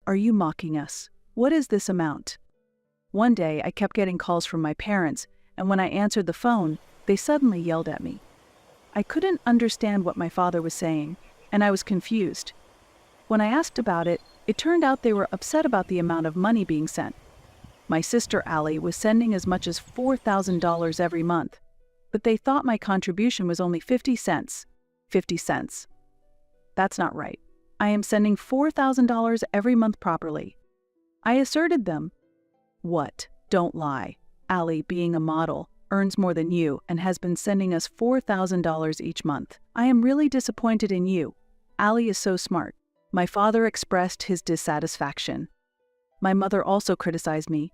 Are you mocking us? What is this amount? One day, I kept getting calls from my parents, and when I answered the phone, they suddenly yelled at me. I couldn't understand what my father was saying, and I was confused. When I asked about it, it turned out they were upset about the amount of money being sent. My sister Allie was sending as much as $4,000 every month, but they thought my contribution was only 50 cents. 50 cents. That's not right. I am sending $4,000 every month properly. I asserted them. What? Don't lie. Allie, being a model, earns more than you and has been sending us $4,000 each month. I am really disappointed in you. Allie is so smart. My father expressed his dissatisfaction. My mother also criticized me.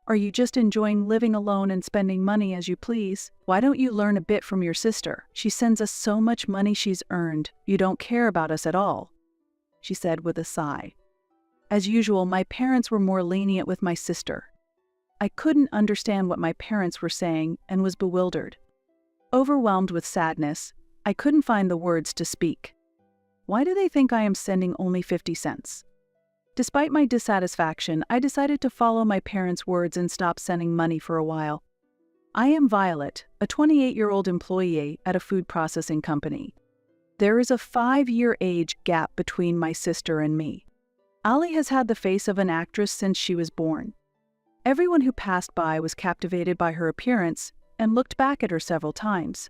Are you just enjoying living alone and spending money as you please? Why don't you learn a bit from your sister? She sends us so much money she's earned. You don't care about us at all, she said with a sigh. As usual, my parents were more lenient with my sister. I couldn't understand what my parents were saying and was bewildered. Overwhelmed with sadness, I couldn't find the words to speak. Why do they think I am sending only 50 cents? Despite my dissatisfaction, I decided to follow my parents' words and stop sending money for a while. I am Violet, a 28-year-old employee at a food processing company. There is a 5-year age gap between my sister and me. Allie has had the face of an actress since she was born. Everyone who passed by was captivated by her appearance and looked back at her several times.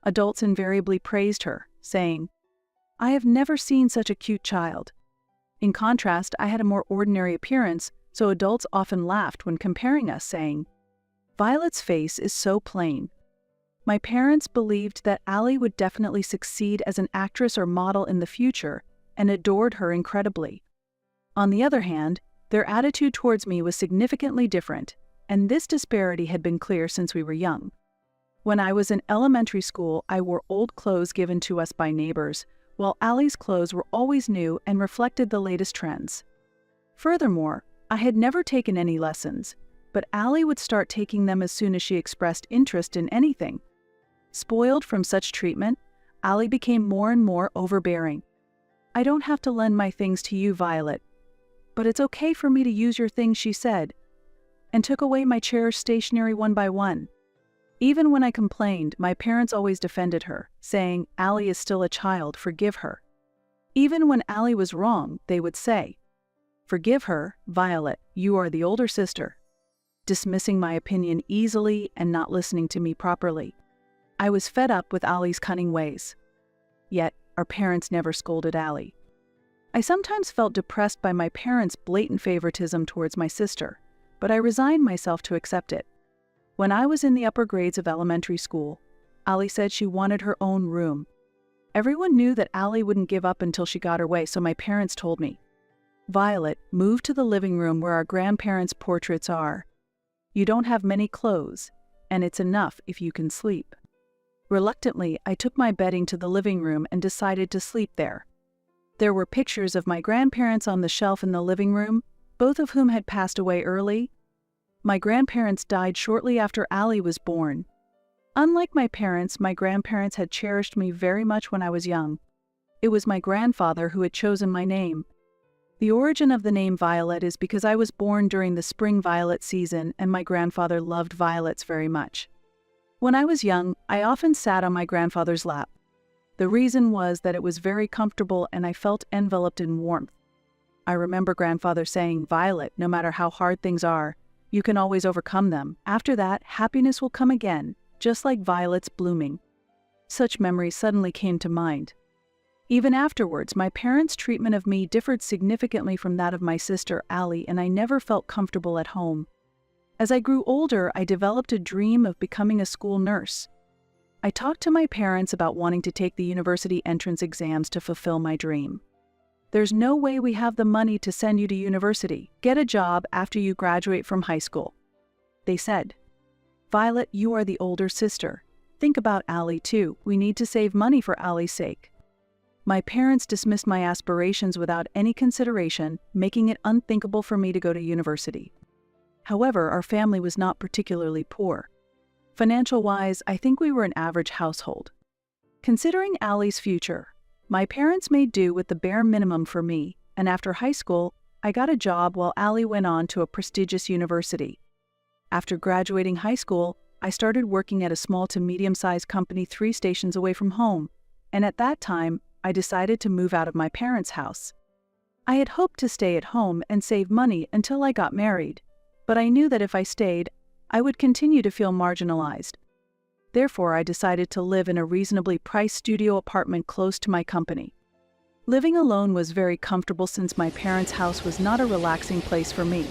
Adults invariably praised her, saying, "I have never seen such a cute child." In contrast, I had a more ordinary appearance, so adults often laughed when comparing us, saying, "Violet's face is so plain." My parents believed that Allie would definitely succeed as an actress or model in the future and adored her incredibly. On the other hand, their attitude towards me was significantly different, and this disparity had been clear since we were young. When I was in elementary school, I wore old clothes given to us by neighbors, while Allie's clothes were always new and reflected the latest trends. Furthermore, I had never taken any lessons, but Allie would start taking them as soon as she expressed interest in anything. Spoiled from such treatment, Allie became more and more overbearing. "I don't have to lend my things to you, Violet, but it's okay for me to use your things," she said, and took away my cherished stationery one by one. Even when I complained, my parents always defended her, saying, "Allie is still a child, forgive her." Even when Allie was wrong, they would say, "Forgive her, Violet, you are the older sister," dismissing my opinion easily and not listening to me properly. I was fed up with Allie's cunning ways. Yet, our parents never scolded Allie. I sometimes felt depressed by my parents' blatant favoritism towards my sister, but I resigned myself to accept it. When I was in the upper grades of elementary school, Allie said she wanted her own room. Everyone knew that Allie wouldn't give up until she got her way, so my parents told me, "Violet, move to the living room where our grandparents' portraits are. You don't have many clothes, and it's enough if you can sleep." Reluctantly, I took my bedding to the living room and decided to sleep there. There were pictures of my grandparents on the shelf in the living room, both of whom had passed away early. My grandparents died shortly after Allie was born. Unlike my parents, my grandparents had cherished me very much when I was young. It was my grandfather who had chosen my name. The origin of the name Violet is because I was born during the spring violet season and my grandfather loved violets very much. When I was young, I often sat on my grandfather's lap. The reason was that it was very comfortable and I felt enveloped in warmth. I remember grandfather saying, "Violet, no matter how hard things are, you can always overcome them. After that, happiness will come again, just like violets blooming." Such memories suddenly came to mind. Even afterwards, my parents' treatment of me differed significantly from that of my sister Allie, and I never felt comfortable at home. As I grew older, I developed a dream of becoming a school nurse. I talked to my parents about wanting to take the university entrance exams to fulfill my dream. "There's no way we have the money to send you to university. Get a job after you graduate from high school," they said. "Violet, you are the older sister. Think about Allie too. We need to save money for Allie's sake." My parents dismissed my aspirations without any consideration, making it unthinkable for me to go to university. However, our family was not particularly poor. Financial-wise, I think we were an average household. Considering Allie's future, my parents made do with the bare minimum for me, and after high school, I got a job while Allie went on to a prestigious university. After graduating high school, I started working at a small to medium-sized company 3 stations away from home, and at that time, I decided to move out of my parents' house. I had hoped to stay at home and save money until I got married, but I knew that if I stayed, I would continue to feel marginalized. Therefore, I decided to live in a reasonably priced studio apartment close to my company. Living alone was very comfortable since my parents' house was not a relaxing place for me.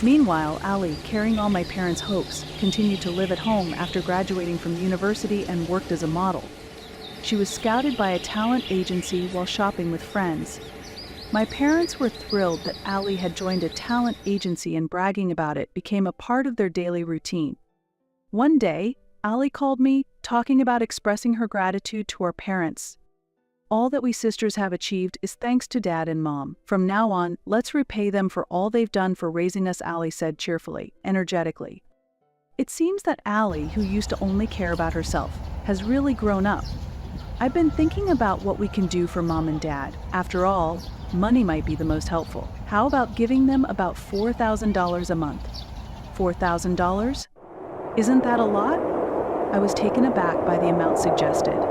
Meanwhile, Allie, carrying all my parents' hopes, continued to live at home after graduating from university and worked as a model. She was scouted by a talent agency while shopping with friends. My parents were thrilled that Allie had joined a talent agency, and bragging about it became a part of their daily routine. One day, Allie called me, talking about expressing her gratitude to our parents. "All that we sisters have achieved is thanks to Dad and Mom. From now on, let's repay them for all they've done for raising us," Allie said cheerfully, energetically. It seems that Allie, who used to only care about herself, has really grown up. I've been thinking about what we can do for Mom and Dad. After all, money might be the most helpful. How about giving them about $4,000 a month? $4,000? Isn't that a lot? I was taken aback by the amount suggested.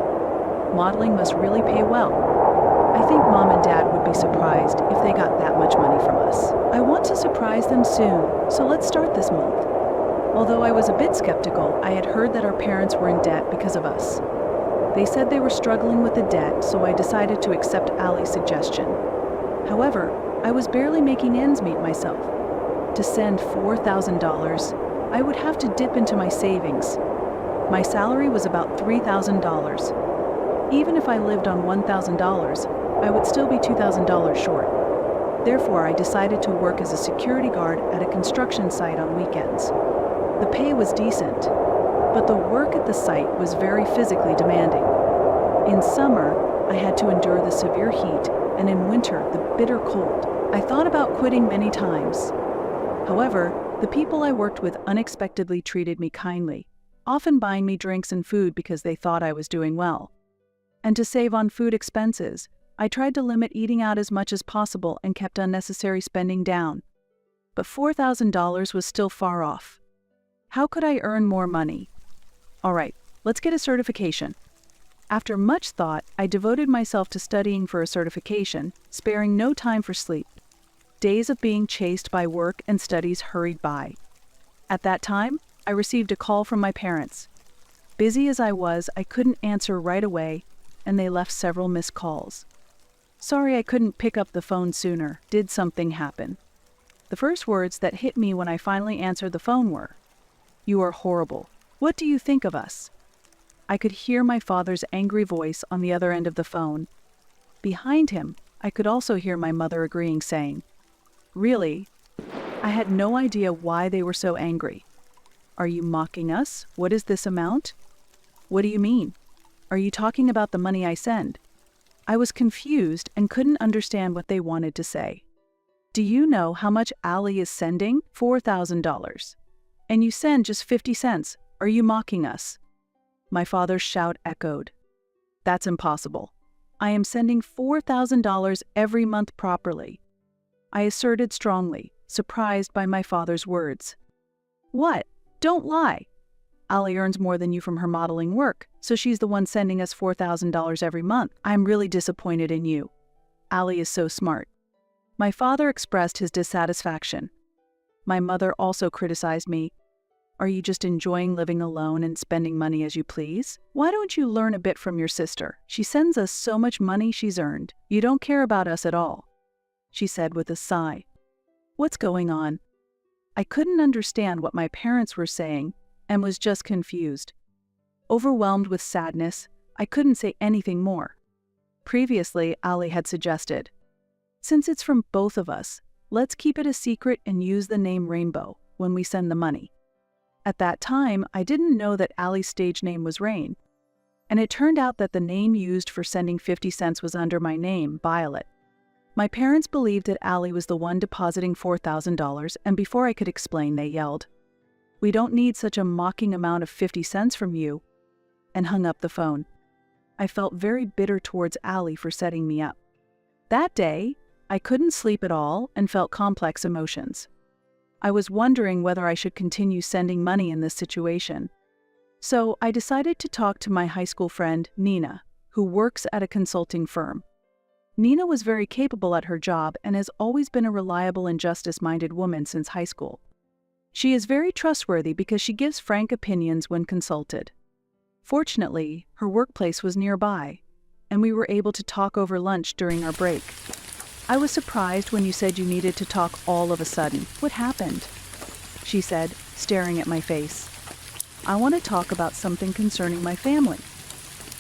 Modeling must really pay well. I think Mom and Dad would be surprised if they got that much money from us. I want to surprise them soon, so let's start this month. Although I was a bit skeptical, I had heard that our parents were in debt because of us. They said they were struggling with the debt, so I decided to accept Allie's suggestion. However, I was barely making ends meet myself. To send $4,000, I would have to dip into my savings. My salary was about $3,000. Even if I lived on $1,000, I would still be $2,000 short. Therefore, I decided to work as a security guard at a construction site on weekends. The pay was decent, but the work at the site was very physically demanding. In summer, I had to endure the severe heat, and in winter, the bitter cold. I thought about quitting many times. However, the people I worked with unexpectedly treated me kindly, often buying me drinks and food because they thought I was doing well. And to save on food expenses, I tried to limit eating out as much as possible and kept unnecessary spending down. But $4,000 was still far off. How could I earn more money? All right, let's get a certification. After much thought, I devoted myself to studying for a certification, sparing no time for sleep. Days of being chased by work and studies hurried by. At that time, I received a call from my parents. Busy as I was, I couldn't answer right away, and they left several missed calls. "Sorry I couldn't pick up the phone sooner. Did something happen?" The first words that hit me when I finally answered the phone were, "You are horrible. What do you think of us?" I could hear my father's angry voice on the other end of the phone. Behind him, I could also hear my mother agreeing, saying, "Really?" I had no idea why they were so angry. "Are you mocking us? What is this amount?" "What do you mean? Are you talking about the money I send?" I was confused and couldn't understand what they wanted to say. "Do you know how much Allie is sending? $4,000. And you send just 50 cents. Are you mocking us?" My father's shout echoed. "That's impossible. I am sending $4,000 every month properly." I asserted strongly, surprised by my father's words. "What? Don't lie. Allie earns more than you from her modeling work, so she's the one sending us $4,000 every month. I'm really disappointed in you. Allie is so smart." My father expressed his dissatisfaction. My mother also criticized me. "Are you just enjoying living alone and spending money as you please? Why don't you learn a bit from your sister? She sends us so much money she's earned. You don't care about us at all," she said with a sigh. What's going on? I couldn't understand what my parents were saying and was just confused. Overwhelmed with sadness, I couldn't say anything more. Previously, Allie had suggested, "Since it's from both of us, let's keep it a secret and use the name Rainbow when we send the money." At that time, I didn't know that Allie's stage name was Rain, and it turned out that the name used for sending 50 cents was under my name, Violet. My parents believed that Allie was the one depositing $4,000, and before I could explain, they yelled, "We don't need such a mocking amount of 50 cents from you," and hung up the phone. I felt very bitter towards Allie for setting me up. That day, I couldn't sleep at all and felt complex emotions. I was wondering whether I should continue sending money in this situation. So I decided to talk to my high school friend, Nina, who works at a consulting firm. Nina was very capable at her job and has always been a reliable and justice-minded woman since high school. She is very trustworthy because she gives frank opinions when consulted. Fortunately, her workplace was nearby, and we were able to talk over lunch during our break. I was surprised when you said you needed to talk all of a sudden. What happened? She said, staring at my face. I want to talk about something concerning my family.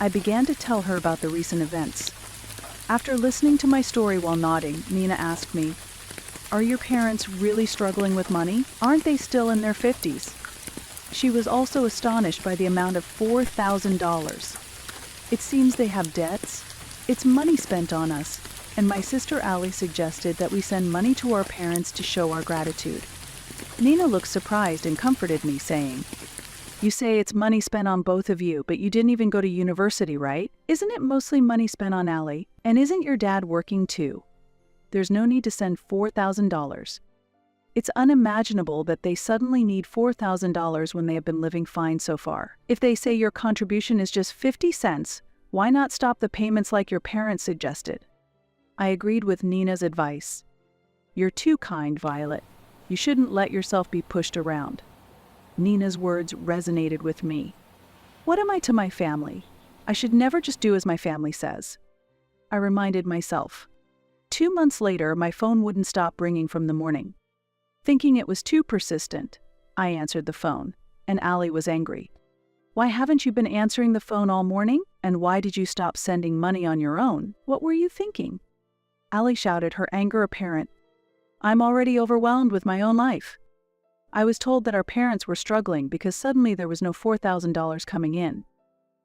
I began to tell her about the recent events. After listening to my story while nodding, Nina asked me, "Are your parents really struggling with money? Aren't they still in their 50s? She was also astonished by the amount of $4,000. It seems they have debts. It's money spent on us, and my sister Allie suggested that we send money to our parents to show our gratitude. Nina looked surprised and comforted me, saying, "You say it's money spent on both of you, but you didn't even go to university, right? Isn't it mostly money spent on Allie? And isn't your dad working too? There's no need to send $4,000. It's unimaginable that they suddenly need $4,000 when they have been living fine so far. If they say your contribution is just 50 cents, why not stop the payments like your parents suggested?" I agreed with Nina's advice. "You're too kind, Violet. You shouldn't let yourself be pushed around." Nina's words resonated with me. What am I to my family? I should never just do as my family says. I reminded myself. 2 months later, my phone wouldn't stop ringing from the morning. Thinking it was too persistent, I answered the phone, and Allie was angry. "Why haven't you been answering the phone all morning? And why did you stop sending money on your own? What were you thinking?" Allie shouted, her anger apparent. "I'm already overwhelmed with my own life. I was told that our parents were struggling because suddenly there was no $4,000 coming in.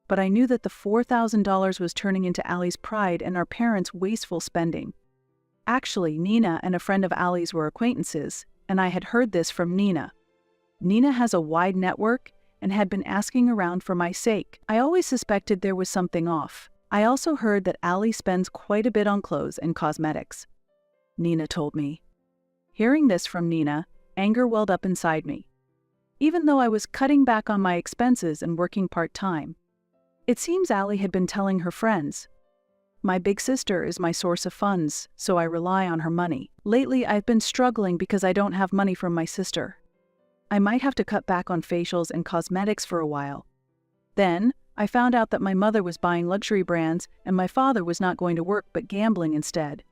But I knew that the $4,000 was turning into Allie's pride and our parents' wasteful spending. Actually, Nina and a friend of Allie's were acquaintances, and I had heard this from Nina. Nina has a wide network and had been asking around for my sake. I always suspected there was something off. I also heard that Allie spends quite a bit on clothes and cosmetics," Nina told me. Hearing this from Nina, anger welled up inside me. Even though I was cutting back on my expenses and working part-time, it seems Allie had been telling her friends. My big sister is my source of funds, so I rely on her money. Lately, I've been struggling because I don't have money from my sister. I might have to cut back on facials and cosmetics for a while. Then, I found out that my mother was buying luxury brands and my father was not going to work but gambling instead.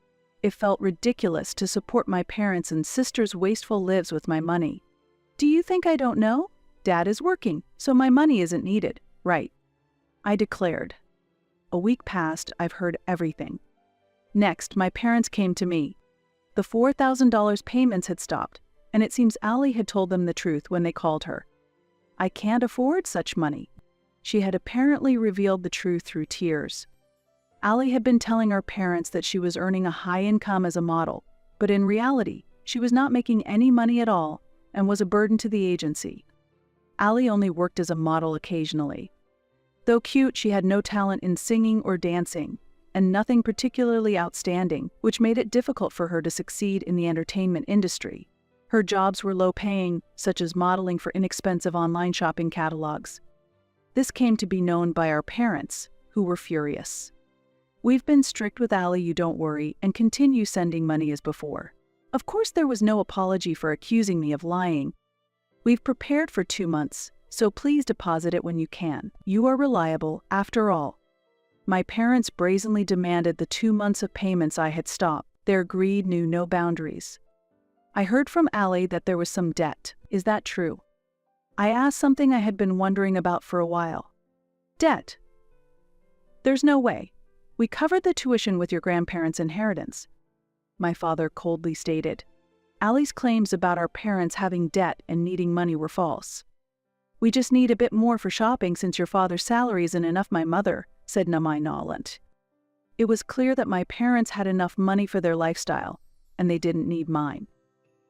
It felt ridiculous to support my parents' and sister's wasteful lives with my money. Do you think I don't know? Dad is working, so my money isn't needed, right? I declared. A week passed, I've heard everything. Next, my parents came to me. The $4,000 payments had stopped, and it seems Allie had told them the truth when they called her. I can't afford such money. She had apparently revealed the truth through tears. Allie had been telling our parents that she was earning a high income as a model, but in reality, she was not making any money at all and was a burden to the agency. Allie only worked as a model occasionally. Though cute, she had no talent in singing or dancing, and nothing particularly outstanding, which made it difficult for her to succeed in the entertainment industry. Her jobs were low-paying, such as modeling for inexpensive online shopping catalogs. This came to be known by our parents, who were furious. We've been strict with Allie, you don't worry, and continue sending money as before. Of course, there was no apology for accusing me of lying. We've prepared for 2 months, so please deposit it when you can. You are reliable, after all. My parents brazenly demanded the 2 months of payments I had stopped. Their greed knew no boundaries. I heard from Allie that there was some debt. Is that true? I asked something I had been wondering about for a while. Debt? There's no way. We covered the tuition with your grandparents' inheritance, my father coldly stated. Allie's claims about our parents having debt and needing money were false. We just need a bit more for shopping since your father's salary isn't enough, my mother, said Namai Noland. It was clear that my parents had enough money for their lifestyle, and they didn't need mine.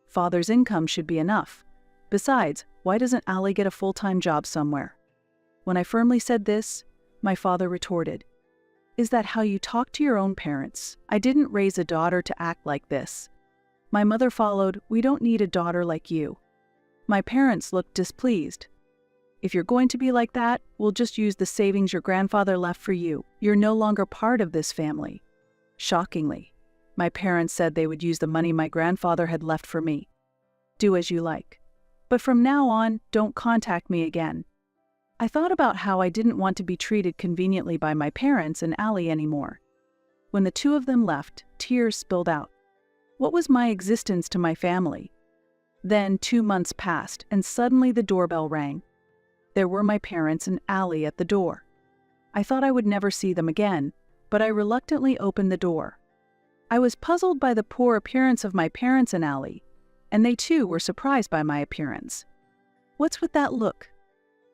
Father's income should be enough. Besides, why doesn't Allie get a full-time job somewhere? When I firmly said this, my father retorted, Is that how you talk to your own parents? I didn't raise a daughter to act like this. My mother followed, we don't need a daughter like you. My parents looked displeased. If you're going to be like that, we'll just use the savings your grandfather left for you. You're no longer part of this family. Shockingly, my parents said they would use the money my grandfather had left for me. Do as you like. But from now on, don't contact me again. I thought about how I didn't want to be treated conveniently by my parents and Allie anymore. When the two of them left, tears spilled out. What was my existence to my family? Then 2 months passed, and suddenly the doorbell rang. There were my parents and Allie at the door. I thought I would never see them again, but I reluctantly opened the door. I was puzzled by the poor appearance of my parents and Allie, and they too were surprised by my appearance. What's with that look?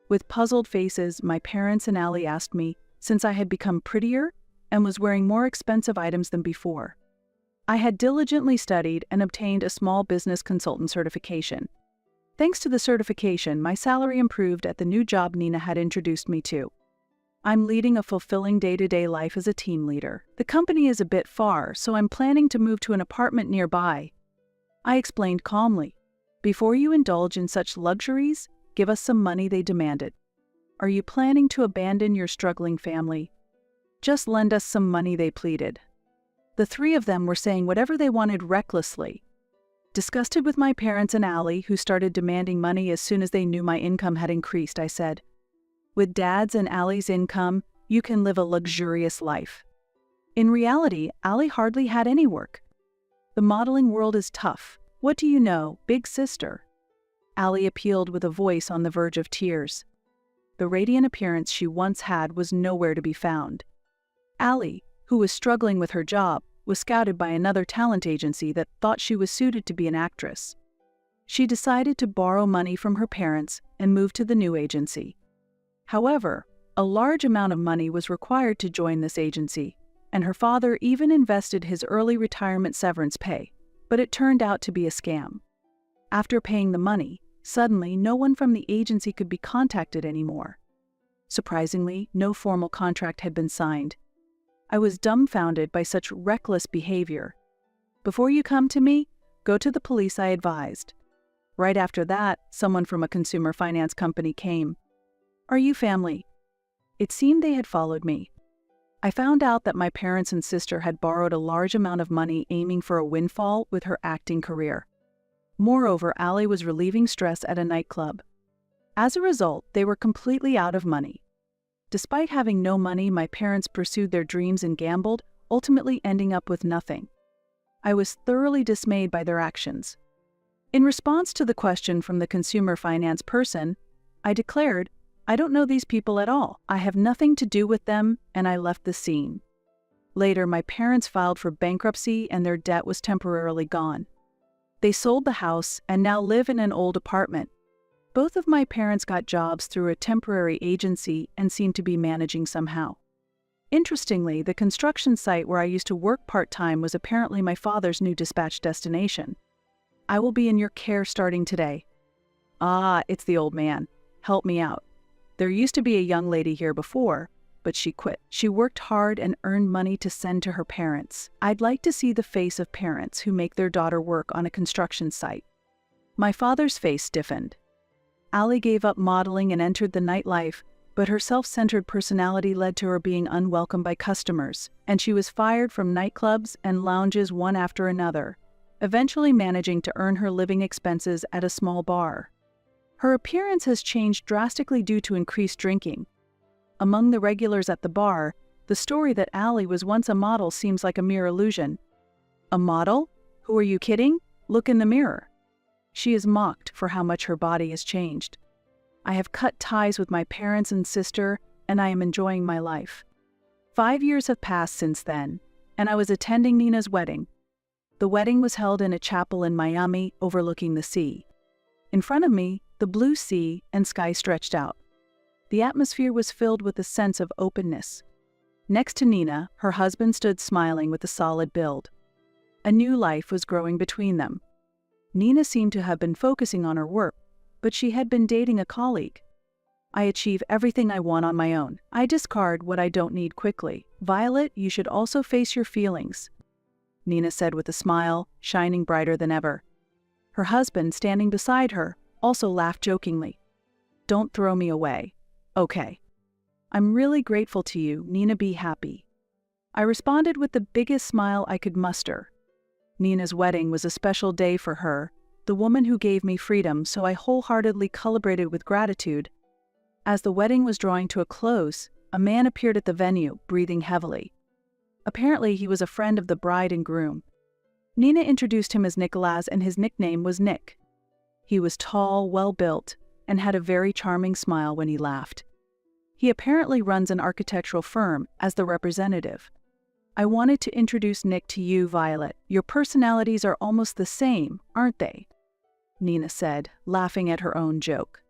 With puzzled faces, my parents and Allie asked me, since I had become prettier and was wearing more expensive items than before. I had diligently studied and obtained a small business consultant certification. Thanks to the certification, my salary improved at the new job Nina had introduced me to. I'm leading a fulfilling day-to-day life as a team leader. The company is a bit far, so I'm planning to move to an apartment nearby. I explained calmly. Before you indulge in such luxuries, give us some money, they demanded. Are you planning to abandon your struggling family? Just lend us some money, they pleaded. The three of them were saying whatever they wanted recklessly. Disgusted with my parents and Allie, who started demanding money as soon as they knew my income had increased, I said, with Dad's and Allie's income, you can live a luxurious life. In reality, Allie hardly had any work. The modeling world is tough. What do you know, big sister? Allie appealed with a voice on the verge of tears. The radiant appearance she once had was nowhere to be found. Allie, who was struggling with her job, was scouted by another talent agency that thought she was suited to be an actress. She decided to borrow money from her parents and move to the new agency. However, a large amount of money was required to join this agency, and her father even invested his early retirement severance pay, but it turned out to be a scam. After paying the money, suddenly no one from the agency could be contacted anymore. Surprisingly, no formal contract had been signed. I was dumbfounded by such reckless behavior. Before you come to me, go to the police, I advised. Right after that, someone from a consumer finance company came. Are you family? It seemed they had followed me. I found out that my parents and sister had borrowed a large amount of money aiming for a windfall with her acting career. Moreover, Allie was relieving stress at a nightclub. As a result, they were completely out of money. Despite having no money, my parents pursued their dreams and gambled, ultimately ending up with nothing. I was thoroughly dismayed by their actions. In response to the question from the consumer finance person, I declared, I don't know these people at all. I have nothing to do with them, and I left the scene. Later, my parents filed for bankruptcy and their debt was temporarily gone. They sold the house and now live in an old apartment. Both of my parents got jobs through a temporary agency and seem to be managing somehow. Interestingly, the construction site where I used to work part-time was apparently my father's new dispatch destination. I will be in your care starting today. Ah, it's the old man. Help me out. There used to be a young lady here before, but she quit. She worked hard and earned money to send to her parents. I'd like to see the face of parents who make their daughter work on a construction site. My father's face stiffened. Allie gave up modeling and entered the nightlife, but her self-centered personality led to her being unwelcome by customers, and she was fired from nightclubs and lounges one after another, eventually managing to earn her living expenses at a small bar. Her appearance has changed drastically due to increased drinking. Among the regulars at the bar, the story that Allie was once a model seems like a mere illusion. A model? Who are you kidding? Look in the mirror. She is mocked for how much her body has changed. I have cut ties with my parents and sister, and I am enjoying my life. 5 years have passed since then, and I was attending Nina's wedding. The wedding was held in a chapel in Miami overlooking the sea. In front of me, the blue sea and sky stretched out. The atmosphere was filled with a sense of openness. Next to Nina, her husband stood smiling with a solid build. A new life was growing between them. Nina seemed to have been focusing on her work, but she had been dating a colleague. I achieve everything I want on my own. I discard what I don't need quickly. Violet, you should also face your feelings, Nina said with a smile, shining brighter than ever. Her husband, standing beside her, also laughed jokingly. Don't throw me away. Okay. I'm really grateful to you, Nina. Be happy. I responded with the biggest smile I could muster. Nina's wedding was a special day for her, the woman who gave me freedom, so I wholeheartedly celebrated with gratitude. As the wedding was drawing to a close, a man appeared at the venue, breathing heavily. Apparently, he was a friend of the bride and groom. Nina introduced him as Nicolas, and his nickname was Nick. He was tall, well-built, and had a very charming smile when he laughed. He apparently runs an architectural firm as the representative. I wanted to introduce Nick to you, Violet. Your personalities are almost the same, aren't they? Nina said, laughing at her own joke.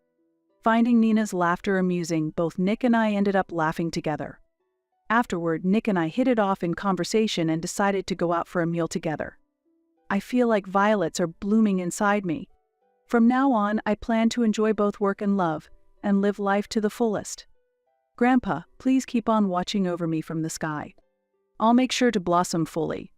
Finding Nina's laughter amusing, both Nick and I ended up laughing together. Afterward, Nick and I hit it off in conversation and decided to go out for a meal together. I feel like violets are blooming inside me. From now on, I plan to enjoy both work and love, and live life to the fullest. Grandpa, please keep on watching over me from the sky. I'll make sure to blossom fully.